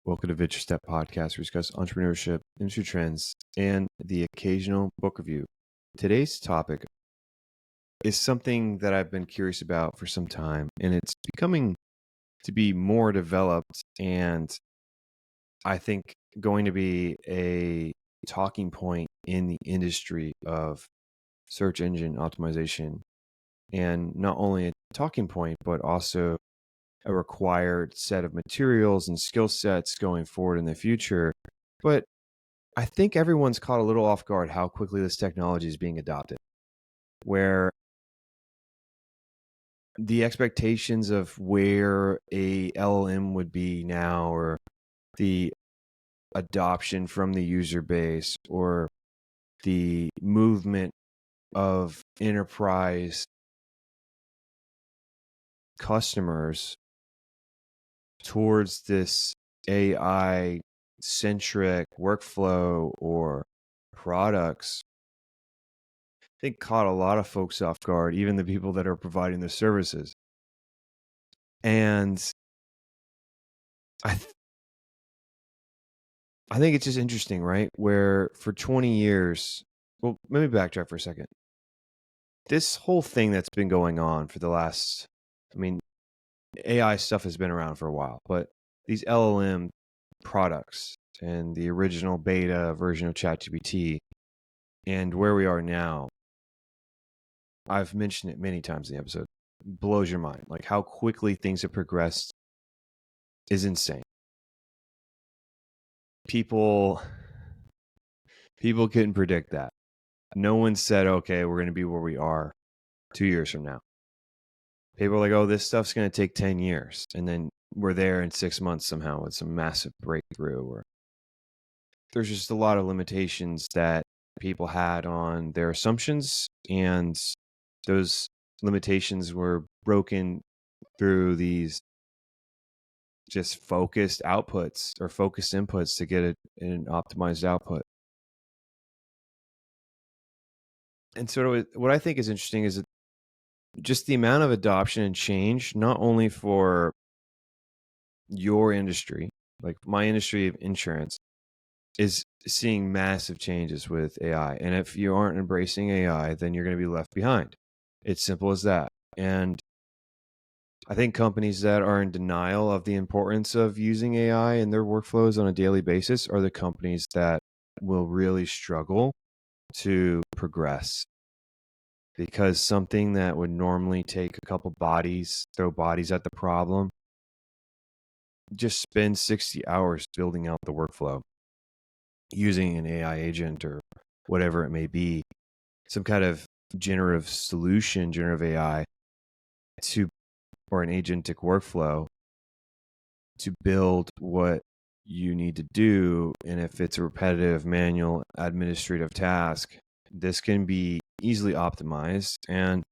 Welcome to Venture Step Podcast, where we discuss entrepreneurship, industry trends, and the occasional book review. Today's topic is something that I've been curious about for some time, and it's becoming to be more developed and I think going to be a talking point in the industry of search engine optimization. And not only a talking point, but also a required set of materials and skill sets going forward in the future. But I think everyone's caught a little off guard how quickly this technology is being adopted, where the expectations of where a LLM would be now, or the adoption from the user base, or the movement of enterprise customers towards this AI-centric workflow or products, I think caught a lot of folks off guard, even the people that are providing the services. And I think it's just interesting, right? Where for 20 years, well, let me backtrack for a second. This whole thing that's been going on for the last, AI stuff has been around for a while, but these LLM products and the original beta version of ChatGPT and where we are now, I've mentioned it many times in the episode, blows your mind. Like how quickly things have progressed is insane. People couldn't predict that. No one said, okay, we're going to be where we are 2 years from now. People are like, oh, this stuff's going to take 10 years. And then we're there in 6 months somehow with some massive breakthrough. Or there's just a lot of limitations that people had on their assumptions. And those limitations were broken through these just focused outputs or focused inputs to get an optimized output. And sort of what I think is interesting is just the amount of adoption and change, not only for your industry, like my industry of insurance, is seeing massive changes with AI. And if you aren't embracing AI, then you're going to be left behind. It's simple as that. And I think companies that are in denial of the importance of using AI in their workflows on a daily basis are the companies that will really struggle to progress. Because something that would normally take a couple bodies, throw bodies at the problem, just spend 60 hours building out the workflow using an AI agent or whatever it may be, some kind of generative solution, generative AI, or an agentic workflow to build what you need to do. And if it's a repetitive, manual, administrative task, this can be easily optimized. And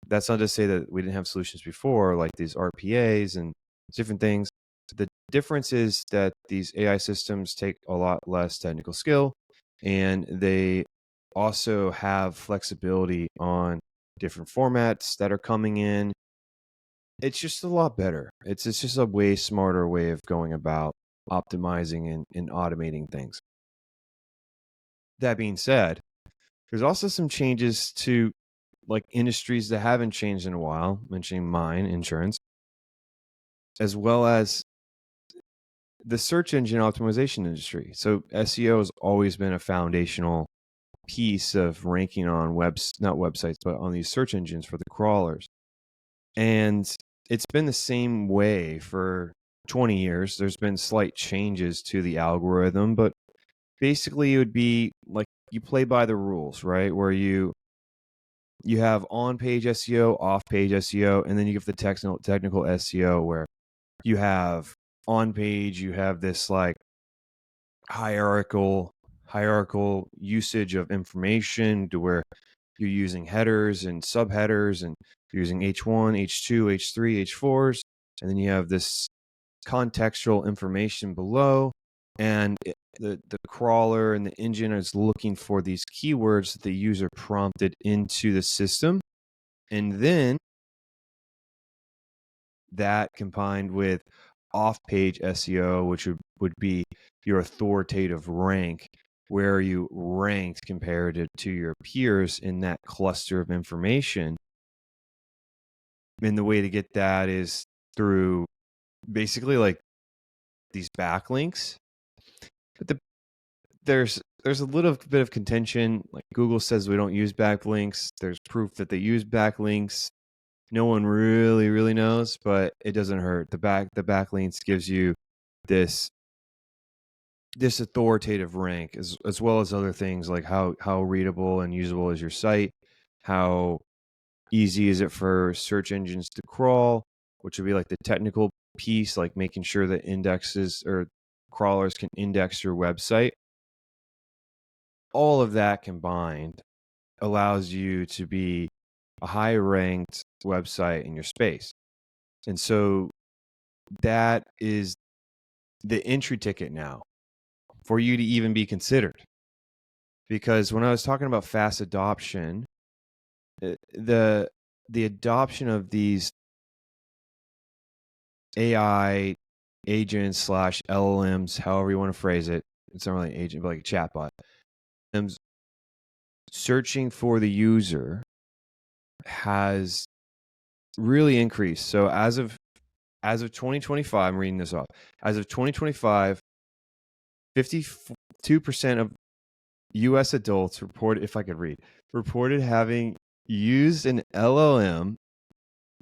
that's not to say that we didn't have solutions before, like these RPAs and different things. The difference is that these AI systems take a lot less technical skill, and they also have flexibility on different formats that are coming in. It's just a lot better. It's just a way smarter way of going about optimizing and automating things. That being said, there's also some changes to like industries that haven't changed in a while, mentioning mine, insurance, as well as the search engine optimization industry. So SEO has always been a foundational piece of ranking on not websites, but on these search engines for the crawlers. And it's been the same way for 20 years. There's been slight changes to the algorithm, but basically it would be like you play by the rules, right? Where you have on-page SEO, off-page SEO, and then you have the technical SEO where you have on-page, you have this like hierarchical usage of information to where you're using headers and subheaders, and you're using H1, H2, H3, H4s, and then you have this contextual information below, and the crawler and the engine is looking for these keywords that the user prompted into the system. And then that combined with off-page SEO, which would be your authoritative rank, where you ranked compared to your peers in that cluster of information. And the way to get that is through basically like these backlinks. But there's a little bit of contention. Like Google says we don't use backlinks. There's proof that they use backlinks. No one really knows, but it doesn't hurt. The backlinks gives you this authoritative rank, as well as other things like how readable and usable is your site, how easy is it for search engines to crawl, which would be like the technical piece, like making sure that indexes or crawlers can index your website. All of that combined allows you to be a high ranked website in your space. And so that is the entry ticket now for you to even be considered. Because when I was talking about fast adoption, the adoption of these AI agents / LLMs, however you want to phrase it, it's not really an agent, but like a chatbot, searching for the user has really increased. So as of 2025, I'm reading this off. As of 2025, 52% of U.S. adults reported having used an LLM,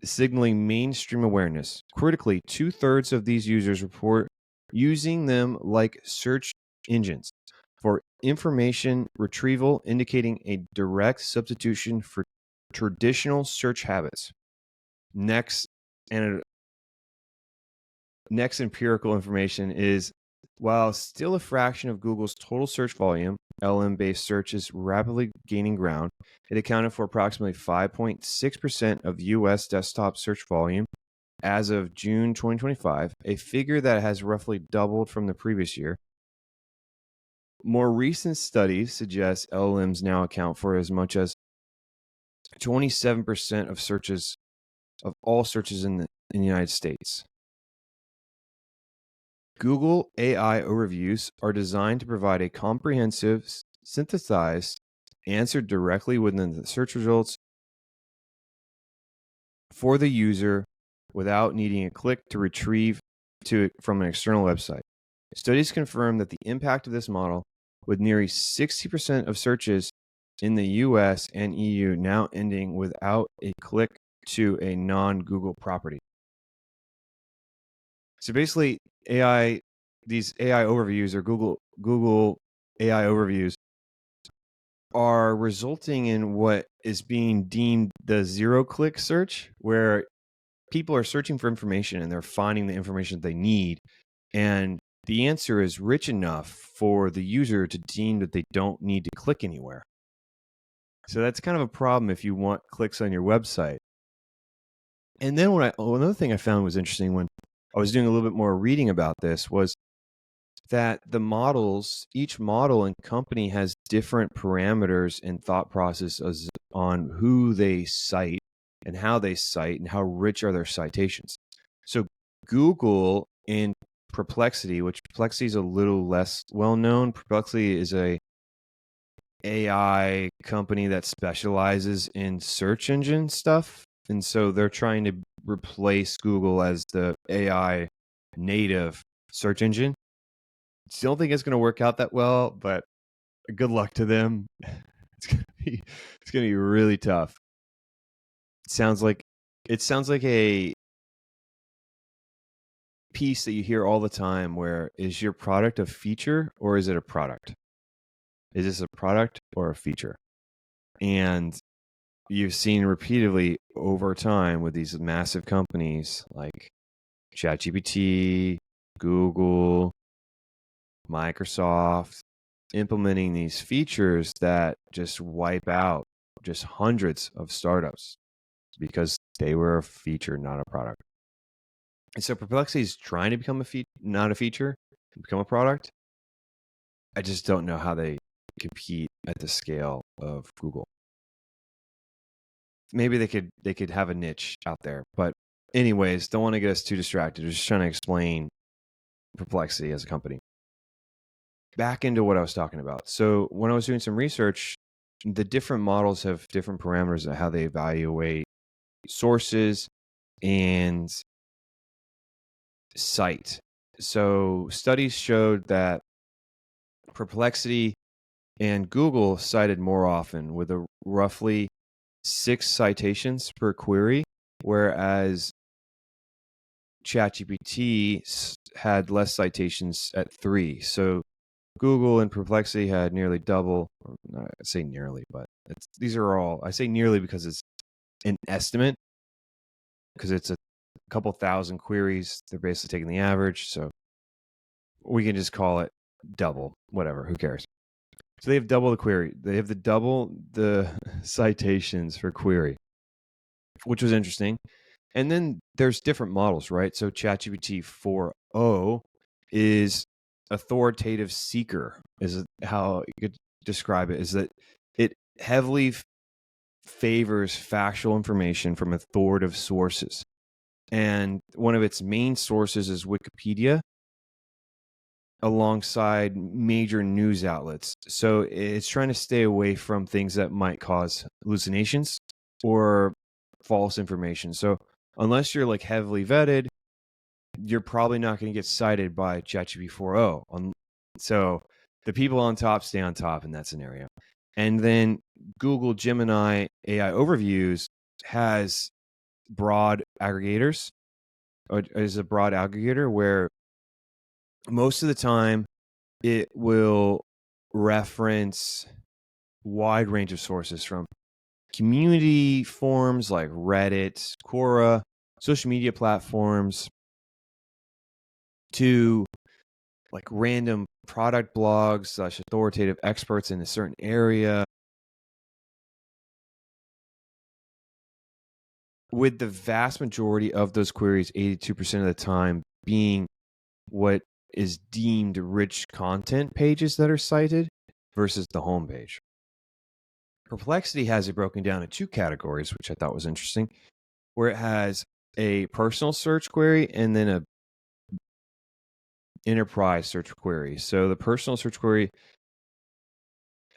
signaling mainstream awareness. Critically, 2/3 of these users report using them like search engines for information retrieval, indicating a direct substitution for traditional search habits. Next empirical information is, while still a fraction of Google's total search volume, LLM-based search is rapidly gaining ground. It accounted for approximately 5.6% of U.S. desktop search volume as of June 2025, a figure that has roughly doubled from the previous year. More recent studies suggest LLMs now account for as much as 27% of all searches in the United States. Google AI overviews are designed to provide a comprehensive, synthesized answer directly within the search results for the user without needing a click to retrieve from an external website. Studies confirm that the impact of this model, with nearly 60% of searches in the US and EU now ending without a click to a non-Google property. So basically, these AI overviews, or Google AI overviews, are resulting in what is being deemed the zero-click search, where people are searching for information and they're finding the information they need, and the answer is rich enough for the user to deem that they don't need to click anywhere. So that's kind of a problem if you want clicks on your website. And then another thing I found was interesting when I was doing a little bit more reading about this was that each model and company has different parameters and thought processes on who they cite and how rich are their citations. So Google in Perplexity, which Perplexity is a little less well known. Perplexity is a AI company that specializes in search engine stuff. And so they're trying to replace Google as the AI native search engine. Still think it's going to work out that well, but good luck to them. It's going to be really tough. It sounds like a piece that you hear all the time, where is your product a feature or is it a product? Is this a product or a feature? And you've seen repeatedly over time with these massive companies like ChatGPT, Google, Microsoft, implementing these features that just wipe out just hundreds of startups because they were a feature, not a product. And so Perplexity is trying to become not a feature, become a product. I just don't know how they compete at the scale of Google. Maybe they could have a niche out there, but anyways, don't want to get us too distracted. We're just trying to explain Perplexity as a company. Back into what I was talking about. So when I was doing some research, the different models have different parameters of how they evaluate sources and cite. So studies showed that Perplexity and Google cited more often with a roughly 6 citations per query, whereas ChatGPT had less citations at 3. So Google and Perplexity had nearly double, or not, I say nearly, but these are all, I say nearly because it's an estimate, because it's a couple thousand queries. They're basically taking the average. So we can just call it double, whatever, who cares? So they have double the query. They have double the citations for query, which was interesting. And then there's different models, right? So ChatGPT 4.0 is authoritative seeker, is how you could describe it, is that it heavily favors factual information from authoritative sources. And one of its main sources is Wikipedia, alongside major news outlets. So it's trying to stay away from things that might cause hallucinations or false information. So unless you're like heavily vetted, you're probably not going to get cited by ChatGPT 4.0. So the people on top stay on top in that scenario. And then Google Gemini AI Overviews has broad aggregators, or is a broad aggregator where most of the time it will reference wide range of sources, from community forums like Reddit, Quora, social media platforms, to like random product blogs / authoritative experts in a certain area, with the vast majority of those queries, 82% of the time, being what is deemed rich content pages that are cited versus the homepage. Perplexity has it broken down in 2 categories, which I thought was interesting, where it has a personal search query and then a enterprise search query. So the personal search query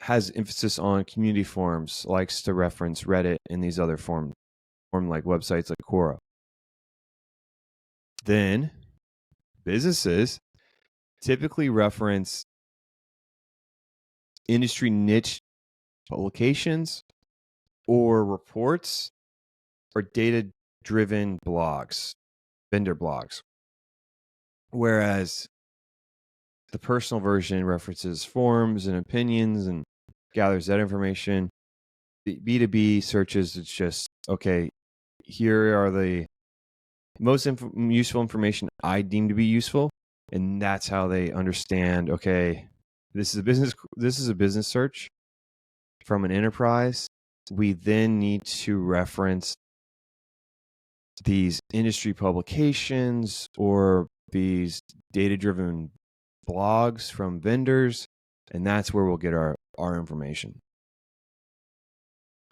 has emphasis on community forums, likes to reference Reddit and these other form like websites like Quora. Then businesses typically reference industry niche publications or reports or data-driven blogs, vendor blogs. Whereas the personal version references forums and opinions and gathers that information. The B2B searches, it's just, okay, here are the most useful information I deem to be useful. And that's how they understand, okay, this is a business search from an enterprise. We then need to reference these industry publications or these data-driven blogs from vendors, and that's where we'll get our information.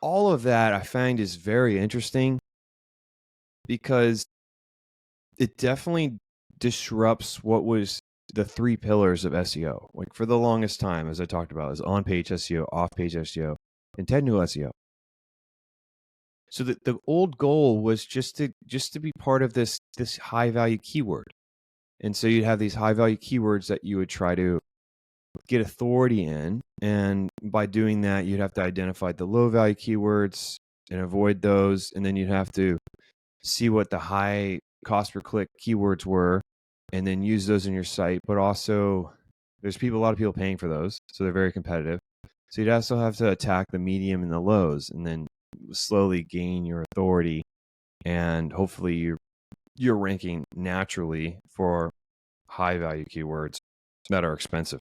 All of that I find is very interesting because it definitely disrupts what was the 3 pillars of SEO. Like for the longest time, as I talked about, is on-page SEO, off-page SEO, and technical SEO. So the old goal was just to be part of this high-value keyword. And so you'd have these high-value keywords that you would try to get authority in. And by doing that, you'd have to identify the low-value keywords and avoid those. And then you'd have to see what the high cost per click keywords were and then use those in your site. But also, there's a lot of people paying for those, so they're very competitive. So you'd also have to attack the medium and the lows and then slowly gain your authority, and hopefully you're ranking naturally for high value keywords that are expensive.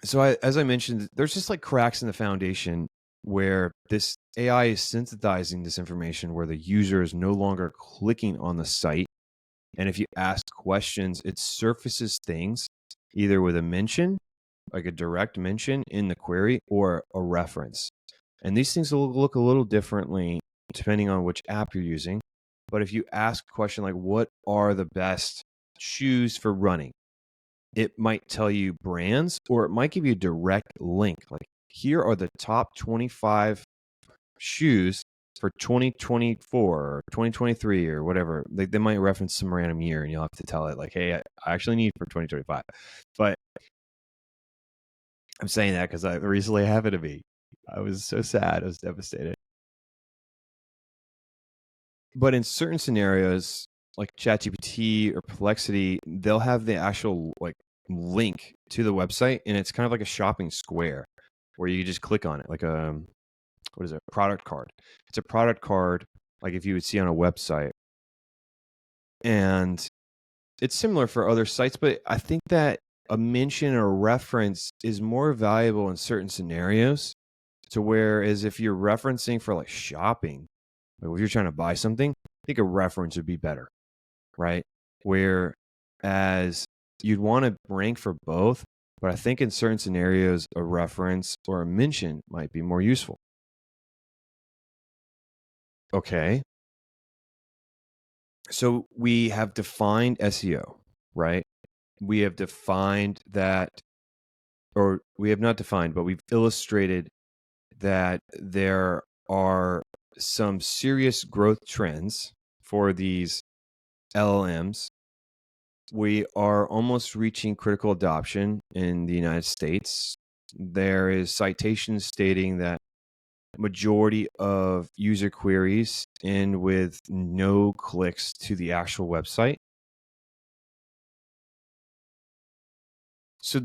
So as I mentioned, there's just like cracks in the foundation where this AI is synthesizing this information where the user is no longer clicking on the site. And if you ask questions, it surfaces things either with a mention, like a direct mention in the query, or a reference. And these things will look a little differently depending on which app you're using. But if you ask a question like, what are the best shoes for running? It might tell you brands, or it might give you a direct link. Like, here are the top 25 shoes for 2024 or 2023 or whatever. They might reference some random year, and you'll have to tell it like, hey, I actually need for 2025. But I'm saying that because I recently happened to me. I was so sad. I was devastated. But in certain scenarios, like ChatGPT or Perplexity, they'll have the actual like link to the website, and it's kind of like a shopping square where you just click on it, like a what is it? A product card. It's a product card, like if you would see on a website, and it's similar for other sites. But I think that a mention or reference is more valuable in certain scenarios. To whereas if you're referencing for like shopping, like if you're trying to buy something, I think a reference would be better, right? Whereas you'd want to rank for both, but I think in certain scenarios, a reference or a mention might be more useful. Okay. So we have defined SEO, right? We have defined that, or we have not defined, but we've illustrated that there are some serious growth trends for these LLMs. We are almost reaching critical adoption in the United States. There is citations stating that majority of user queries end with no clicks to the actual website. So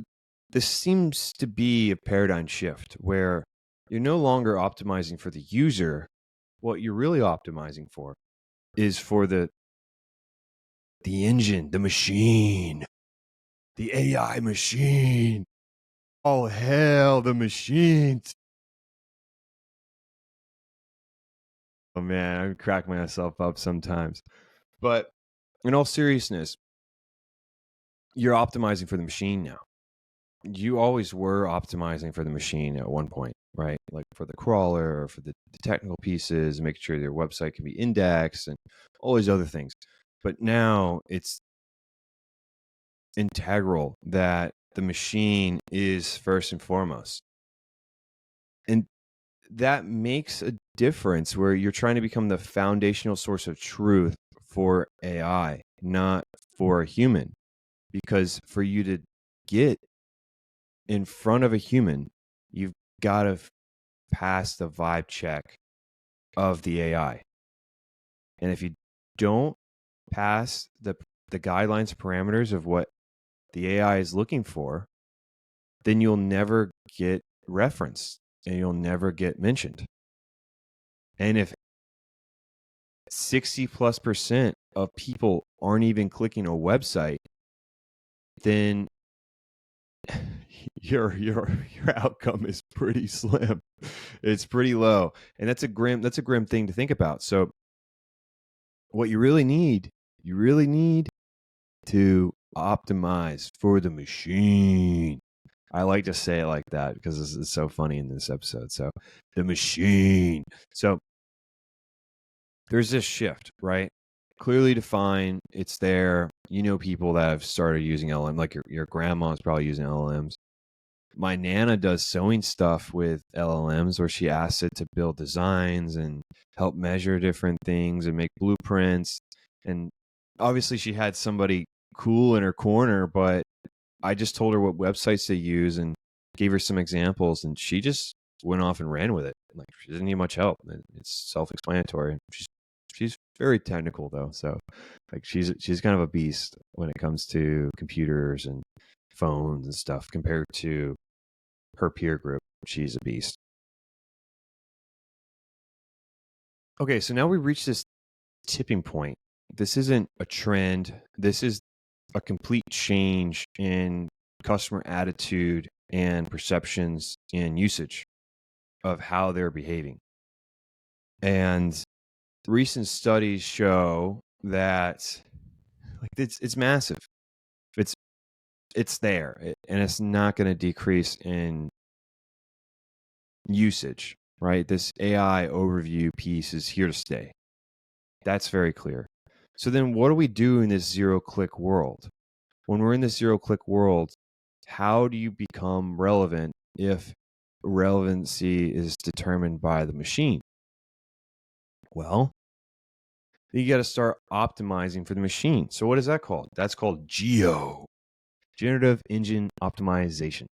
this seems to be a paradigm shift where you're no longer optimizing for the user. What you're really optimizing for is for the engine, the machine, the AI machine. Oh, hell, the machines. Oh, man, I crack myself up sometimes. But in all seriousness, you're optimizing for the machine now. You always were optimizing for the machine at one point, right? Like for the crawler, or for the technical pieces, making sure your website can be indexed and all these other things. But now it's integral that the machine is first and foremost. And that makes a difference where you're trying to become the foundational source of truth for AI, not for a human. Because for you to get in front of a human, you've got to pass the vibe check of the AI. And if you don't pass the guidelines, parameters of what the AI is looking for, then you'll never get referenced and you'll never get mentioned. And if 60+% of people aren't even clicking a website, then your outcome is pretty slim. It's pretty low. And that's a grim thing to think about. So what you really need to optimize for the machine. I like to say it like that because it's so funny in this episode. So the machine. So there's this shift, right? Clearly defined. It's there. You know, people that have started using LLM, like your grandma's probably using LLMs. My Nana does sewing stuff with LLMs where she asks it to build designs and help measure different things and make blueprints. And obviously she had somebody cool in her corner, but I just told her what websites they use and gave her some examples, and she just went off and ran with it. Like, she doesn't need much help. It's self-explanatory. She's very technical though, so like she's kind of a beast when it comes to computers and phones and stuff compared to her peer group. She's a beast. Okay, so now we reach this tipping point. This isn't a trend. This is a complete change in customer attitude and perceptions and usage of how they're behaving. And recent studies show that like it's massive. It's there, and it's not going to decrease in usage. right? This AI overview piece is here to stay. That's very clear. So then what do we do in this zero-click world? When we're in this zero-click world, how do you become relevant if relevancy is determined by the machine? Well, you got to start optimizing for the machine. So what is that called? That's called Generative Engine Optimization.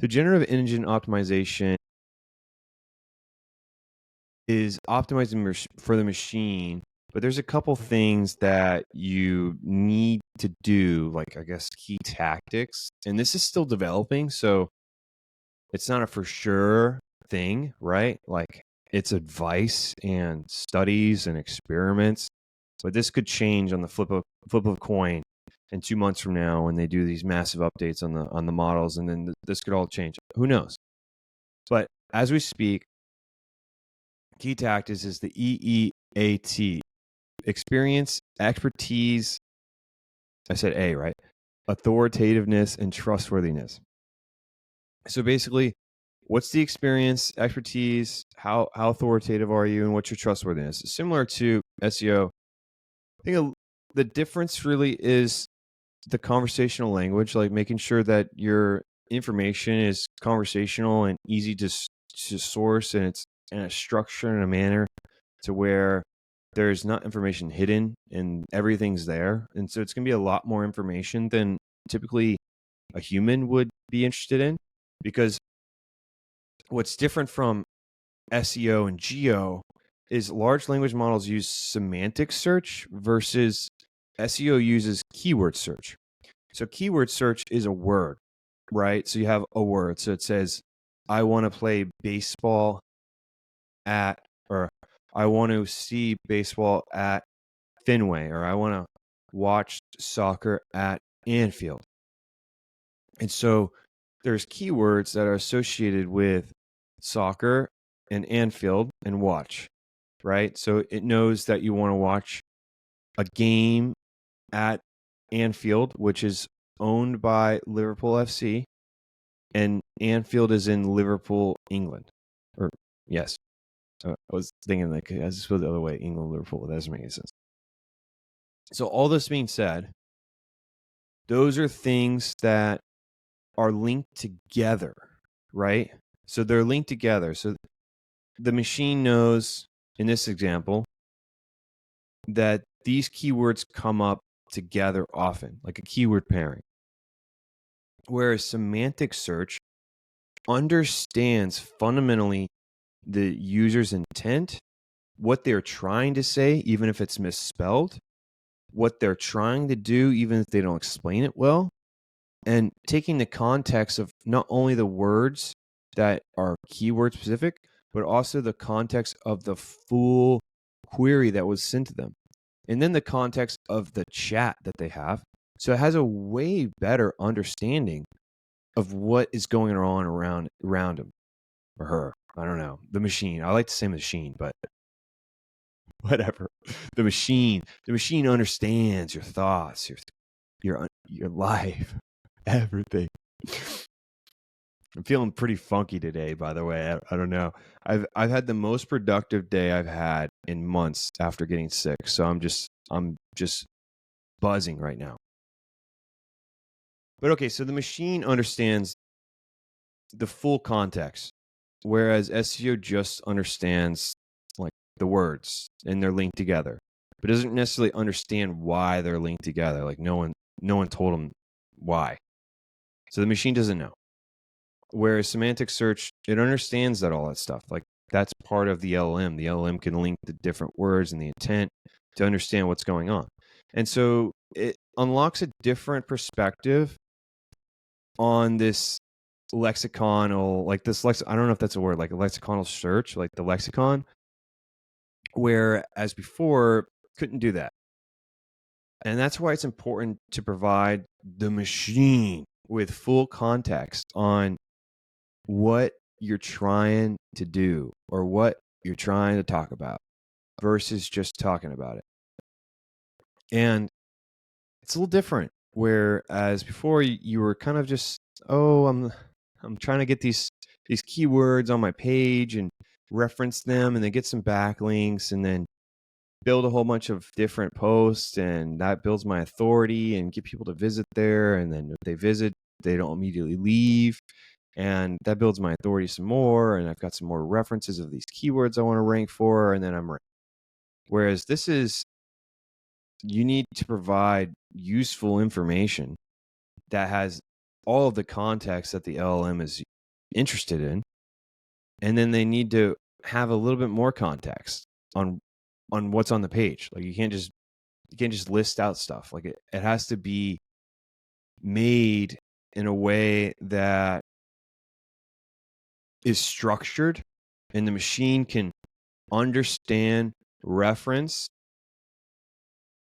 So generative engine optimization is optimizing for the machine, but there's a couple things that you need to do, like I guess key tactics. And this is still developing, so it's not a for sure thing, right? Like it's advice and studies and experiments, but this could change on the flip of a coin. And 2 months from now, when they do these massive updates on the models, and then this could all change. Who knows? But as we speak, key tactics is the EEAT: experience, expertise. I said A, right? Authoritativeness and trustworthiness. So basically, what's the experience, expertise? How authoritative are you, and what's your trustworthiness? Similar to SEO, I think the difference really is the conversational language, like making sure that your information is conversational and easy to source, and it's in a structure and a manner to where there's not information hidden and everything's there. And so it's going to be a lot more information than typically a human would be interested in, because what's different from SEO and geo is large language models use semantic search versus SEO uses keyword search. So keyword search is a word, right? So you have a word. So it says, I want to play baseball at, or I want to see baseball at Fenway, or I want to watch soccer at Anfield. And so there's keywords that are associated with soccer and Anfield and watch, right? So it knows that you want to watch a game at Anfield, which is owned by Liverpool FC, and Anfield is in Liverpool, England. Or yes, I was thinking like I just put the other way, England, Liverpool. That doesn't make any sense. So all this being said, those are things that are linked together, right? So they're linked together. So the machine knows, in this example, that these keywords come up together often, like a keyword pairing. Whereas semantic search understands fundamentally the user's intent, what they're trying to say, even if it's misspelled, what they're trying to do, even if they don't explain it well, and taking the context of not only the words that are keyword specific, but also the context of the full query that was sent to them, and then the context of the chat that they have. So it has a way better understanding of what is going on around him or her. I don't know. The machine. I like to say machine, but whatever. The machine understands your thoughts, your life, everything. I'm feeling pretty funky today, by the way. I don't know. I've had the most productive day I've had in months after getting sick. So I'm just buzzing right now. But okay, so the machine understands the full context, whereas SEO just understands like the words and they're linked together, but doesn't necessarily understand why they're linked together. Like no one told them why. So the machine doesn't know. Whereas semantic search, it understands all that stuff. Like that's part of the LLM. The LLM can link the different words and the intent to understand what's going on. And so it unlocks a different perspective on this lexiconal, like this I don't know if that's a word, like a lexiconal search, like the lexicon, where as before couldn't do that. And that's why it's important to provide the machine with full context on what you're trying to do or what you're trying to talk about versus just talking about it. And it's a little different, whereas before you were kind of just, oh, I'm trying to get these keywords on my page, and reference them and then get some backlinks and then build a whole bunch of different posts, and that builds my authority and get people to visit there. And then if they visit, they don't immediately leave, and that builds my authority some more. And I've got some more references of these keywords I want to rank for, and then I'm ranked. Whereas this is, you need to provide useful information that has all of the context that the LLM is interested in, and then they need to have a little bit more context on what's on the page. Like you can't just list out stuff. Like it has to be made in a way that is structured and the machine can understand, reference,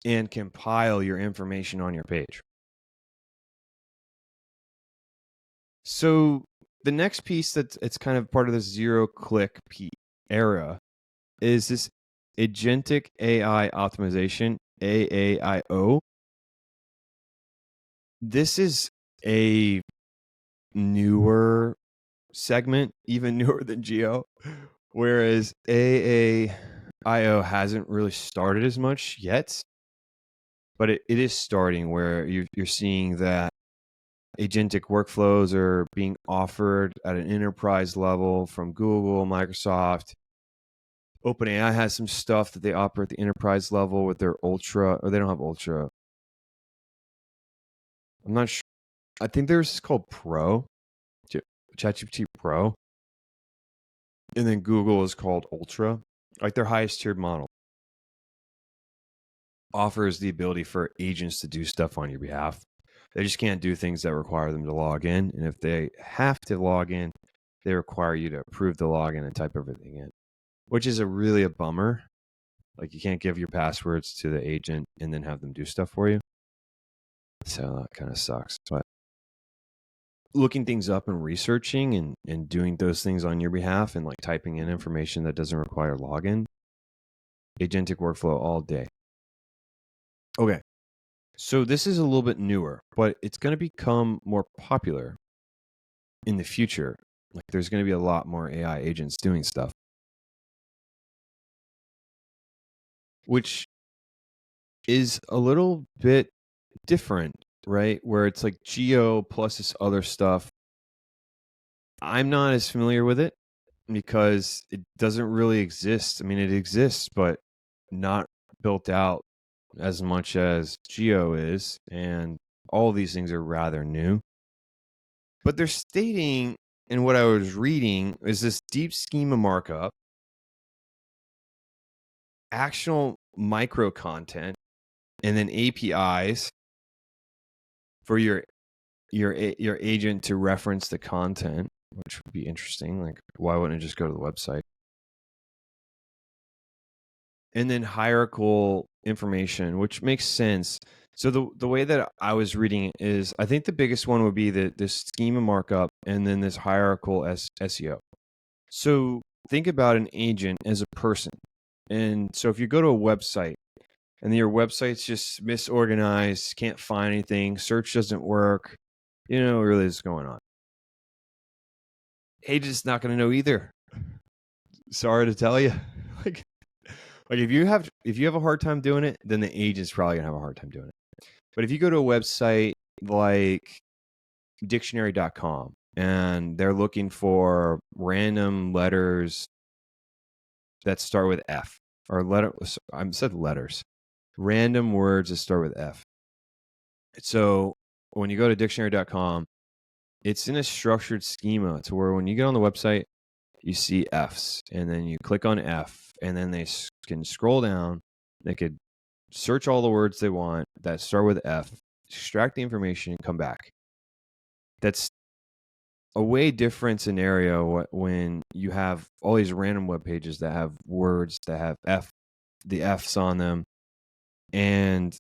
and compile your information on your page. So the next piece it's kind of part of the zero-click era is this Agentic AI optimization, AAIO. This is a newer segment, even newer than Geo, whereas AAIO hasn't really started as much yet, but it is starting, where you're seeing that agentic workflows are being offered at an enterprise level from Google, Microsoft. OpenAI has some stuff that they offer at the enterprise level with their Ultra, or they don't have Ultra. I'm not sure. I think there's called Pro, ChatGPT Pro. And then Google is called Ultra. Like their highest tiered model offers the ability for agents to do stuff on your behalf. They just can't do things that require them to log in. And if they have to log in, they require you to approve the login and type everything in, which is really a bummer. Like you can't give your passwords to the agent and then have them do stuff for you. So that kind of sucks. But looking things up and researching and doing those things on your behalf and like typing in information that doesn't require login, agentic workflow all day. Okay. So this is a little bit newer, but it's going to become more popular in the future. Like there's going to be a lot more AI agents doing stuff, which is a little bit different, right? Where it's like Geo plus this other stuff. I'm not as familiar with it because it doesn't really exist. I mean, it exists, but not built out as much as Geo is. And all of these things are rather new. But they're stating, and what I was reading is this deep schema markup, actual micro content, and then APIs for your agent to reference the content, which would be interesting. Like, why wouldn't it just go to the website? And then hierarchical information, which makes sense. So the way that I was reading it is, I think the biggest one would be this schema markup and then this hierarchical SEO. So think about an agent as a person. And so if you go to a website and your website's just misorganized, can't find anything, search doesn't work, you know, really is going on. Agent's not going to know either. Sorry to tell you. Like if you have a hard time doing it, then the agent's probably going to have a hard time doing it. But if you go to a website like dictionary.com and they're looking for random letters that start with F, or I said letters, random words that start with F. So when you go to dictionary.com, it's in a structured schema to where when you get on the website, you see Fs, and then you click on F, and then they can scroll down. They could search all the words they want that start with F, extract the information, and come back. That's a way different scenario when you have all these random web pages that have words that have the Fs on them, and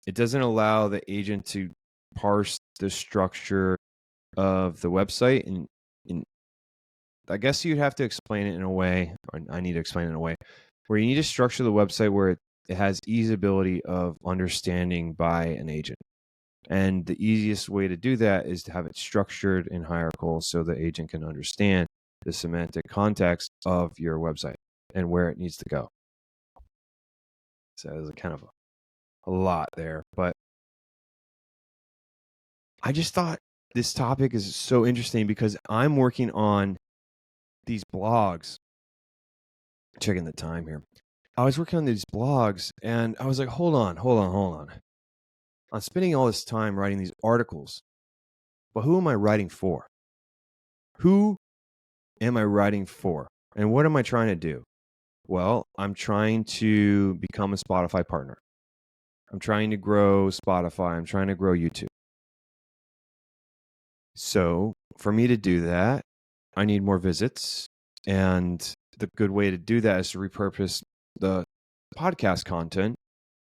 it doesn't allow the agent to parse the structure of the website. And I guess you'd have to explain it in a way, or I need to explain it in a way, where you need to structure the website where it has easeability of understanding by an agent. And the easiest way to do that is to have it structured and hierarchical so the agent can understand. the semantic context of your website and where it needs to go. So there's kind of a lot there, but I just thought this topic is so interesting because I'm working on these blogs. Checking the time here. I was working on these blogs and I was like, hold on. I'm spending all this time writing these articles, but who am I writing for? Who am I writing for? And what am I trying to do? Well, I'm trying to become a Spotify partner. I'm trying to grow Spotify. I'm trying to grow YouTube. So for me to do that, I need more visits. And the good way to do that is to repurpose the podcast content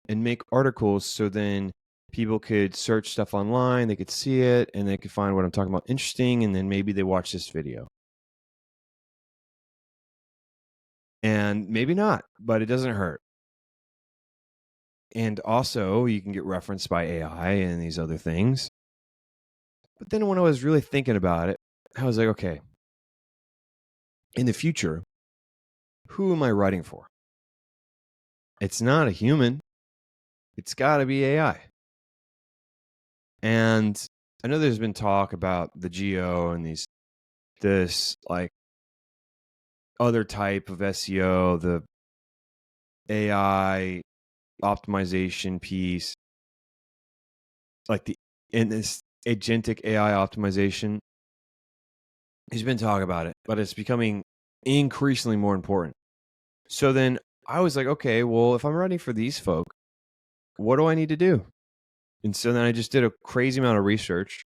and make articles so then people could search stuff online, they could see it, and they could find what I'm talking about interesting, and then maybe they watch this video. And maybe not, but it doesn't hurt. And also, you can get referenced by AI and these other things. But then when I was really thinking about it, I was like, okay, in the future, who am I writing for? It's not a human. It's got to be AI. And I know there's been talk about the geo and this like other type of SEO, the AI optimization piece, like in this agentic AI optimization. He's been talking about it, but it's becoming increasingly more important. So then I was like, okay, well, if I'm writing for these folk, what do I need to do? And so then I just did a crazy amount of research.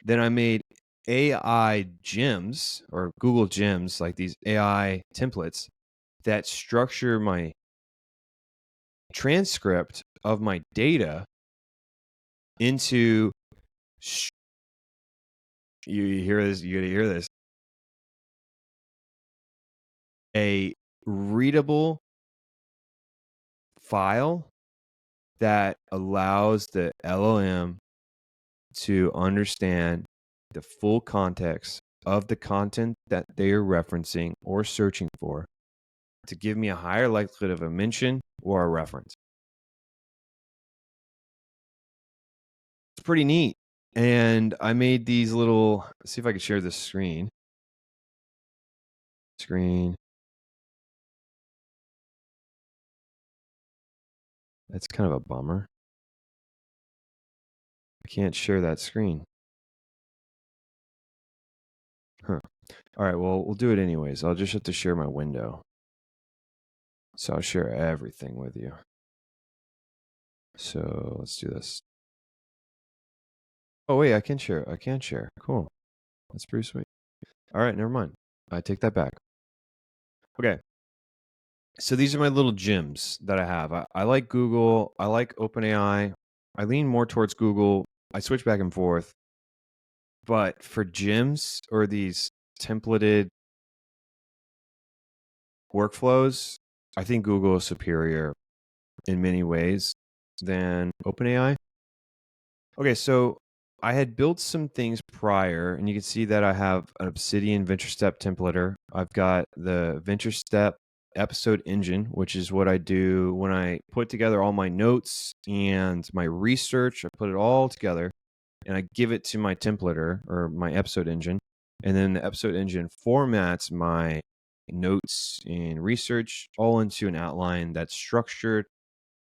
Then I made AI gems or Google gems, like these AI templates that structure my transcript of my data into you hear this, you gotta hear this, a readable file that allows the LLM to understand the full context of the content that they are referencing or searching for to give me a higher likelihood of a mention or a reference. It's pretty neat. And I made these little, let's see if I can share this screen. That's kind of a bummer. I can't share that screen. Huh. All right, well, we'll do it anyways. I'll just have to share my window. So I'll share everything with you. So let's do this. Oh, wait, I can share. Cool. That's pretty sweet. All right, never mind. I take that back. Okay. So these are my little gems that I have. I like Google. I like OpenAI. I lean more towards Google. I switch back and forth. But for gems or these templated workflows, I think Google is superior in many ways than OpenAI. Okay, so I had built some things prior, and you can see that I have an Obsidian VentureStep templater. I've got the VentureStep episode engine, which is what I do when I put together all my notes and my research. I put it all together and I give it to my templater or my episode engine. And then the episode engine formats my notes and research all into an outline that's structured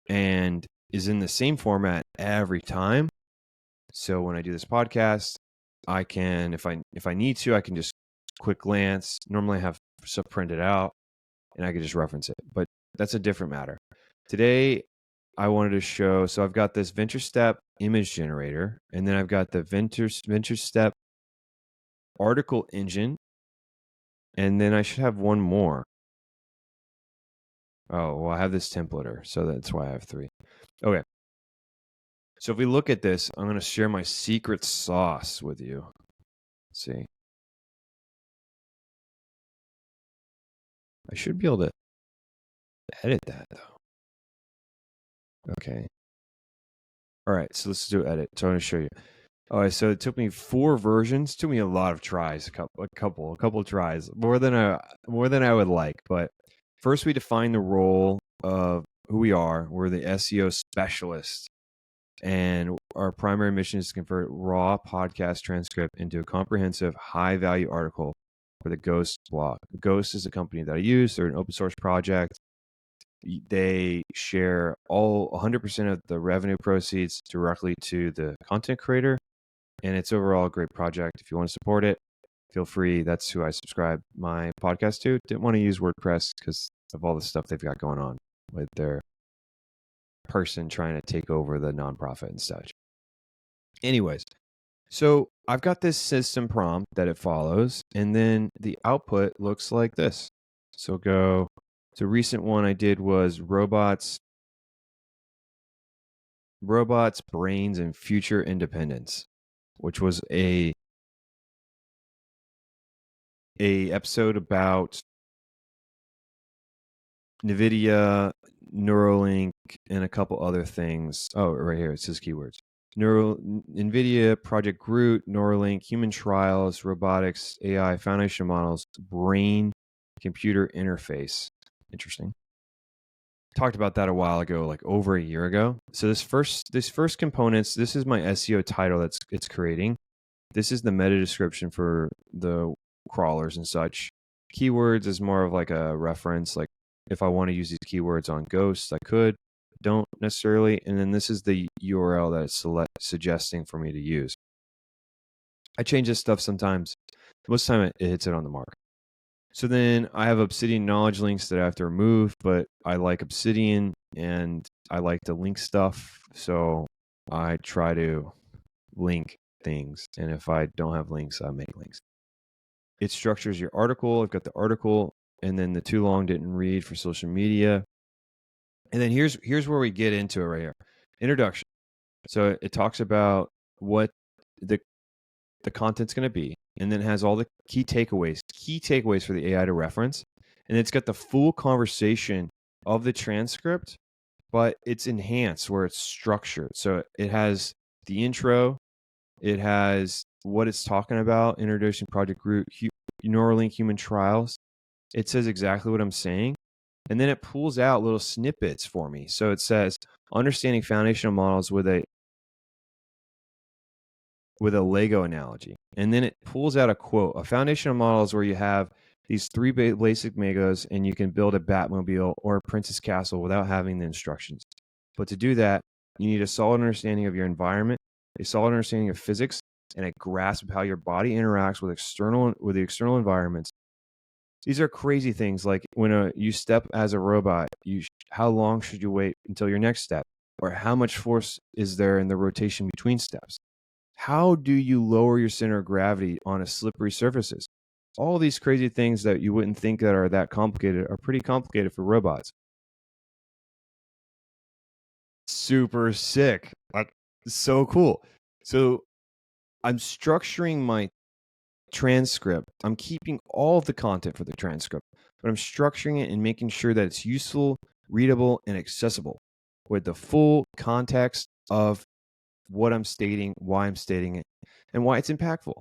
and is in the same format every time. So when I do this podcast, I can, if I need to, I can just quick glance. Normally I have stuff printed out and I can just reference it, but that's a different matter. Today, I wanted to show, so I've got this VentureStep image generator, and then I've got the VentureStep article engine, and then I should have one more. Oh, well, I have this templater, so that's why I have three. Okay. So if we look at this, I'm going to share my secret sauce with you. Let's see. I should be able to edit that, though. Okay. All right, so let's do edit. So I'm going to show you. All right, so it took me 4 versions. Took me a lot of tries, a couple tries, more than I would like. But first, we define the role of who we are. We're the SEO specialist, and our primary mission is to convert raw podcast transcript into a comprehensive, high-value article for the Ghost blog. Ghost is a company that I use. They're an open source project. They share all 100% of the revenue proceeds directly to the content creator. And it's overall a great project. If you want to support it, feel free. That's who I subscribe my podcast to. Didn't want to use WordPress because of all the stuff they've got going on with their person trying to take over the nonprofit and such. Anyways, so I've got this system prompt that it follows, and then the output looks like this. So the recent one I did was robots, brains, and future independence, which was a episode about NVIDIA, Neuralink, and a couple other things. Oh, right here, it says keywords. NVIDIA, Project Groot, Neuralink, human trials, robotics, AI, foundation models, brain, computer interface. Interesting. Talked about that a while ago, like over a year ago. So this first components, this is my SEO title it's creating. This is the meta description for the crawlers and such. Keywords is more of like a reference, like if I want to use these keywords on ghosts, I could, don't necessarily. And then this is the URL that it's suggesting for me to use. I change this stuff sometimes. Most of the time it hits it on the mark. So then I have Obsidian knowledge links that I have to remove, but I like Obsidian and I like to link stuff. So I try to link things. And if I don't have links, I make links. It structures your article. I've got the article, and then the too long didn't read for social media. And then here's where we get into it right here. Introduction. So it talks about what the content's going to be, and then has all the key takeaways for the AI to reference. And it's got the full conversation of the transcript, but it's enhanced where it's structured. So it has the intro, it has what it's talking about, introduction, Project Groot, Neuralink, human trials. It says exactly what I'm saying. And then it pulls out little snippets for me. So it says, understanding foundational models with a Lego analogy. And then it pulls out a quote. A foundational model is where you have these 3 basic Legos and you can build a Batmobile or a Princess Castle without having the instructions. But to do that, you need a solid understanding of your environment, a solid understanding of physics, and a grasp of how your body interacts with the external environments. These are crazy things, like when you step as a robot, how long should you wait until your next step? Or how much force is there in the rotation between steps? How do you lower your center of gravity on a slippery surfaces? All these crazy things that you wouldn't think that are that complicated are pretty complicated for robots. Super sick. So cool. So I'm structuring my transcript. I'm keeping all of the content for the transcript, but I'm structuring it and making sure that it's useful, readable, and accessible with the full context of what I'm stating, why I'm stating it, and why it's impactful.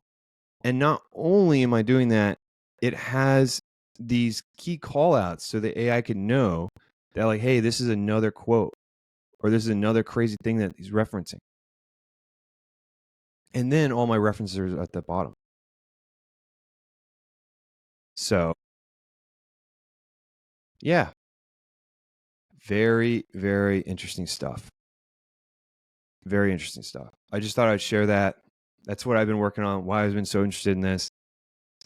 And not only am I doing that, it has these key call outs so the AI can know that, like, hey, this is another quote or this is another crazy thing that he's referencing. And then all my references are at the bottom. So, yeah, very, very interesting stuff. Very interesting stuff. I just thought I'd share that. That's what I've been working on, why I've been so interested in this.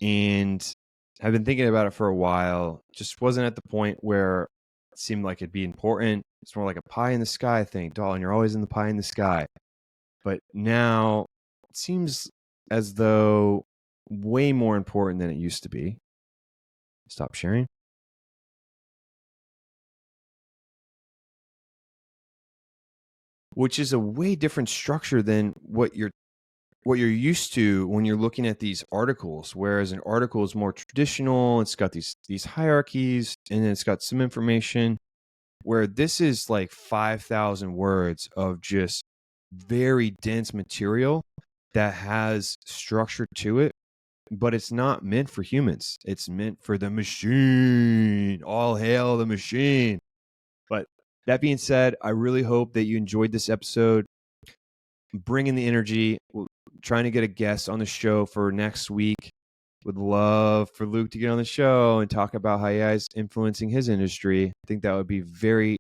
And I've been thinking about it for a while. Just wasn't at the point where it seemed like it'd be important. It's more like a pie in the sky thing. Dalton, you're always in the pie in the sky. But now it seems as though way more important than it used to be. Stop sharing. Which is a way different structure than what you're used to when you're looking at these articles. Whereas an article is more traditional, it's got these hierarchies, and then it's got some information. Where this is like 5,000 words of just very dense material that has structure to it, but it's not meant for humans. It's meant for the machine. All hail the machine. But that being said, I really hope that you enjoyed this episode. Bringing the energy, trying to get a guest on the show for next week. Would love for Luke to get on the show and talk about how AI is influencing his industry. I think that would be very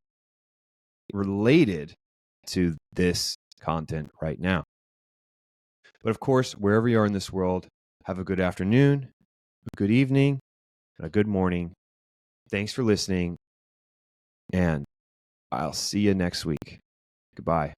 related to this content right now. But of course, wherever you are in this world, have a good afternoon, a good evening, and a good morning. Thanks for listening, and I'll see you next week. Goodbye.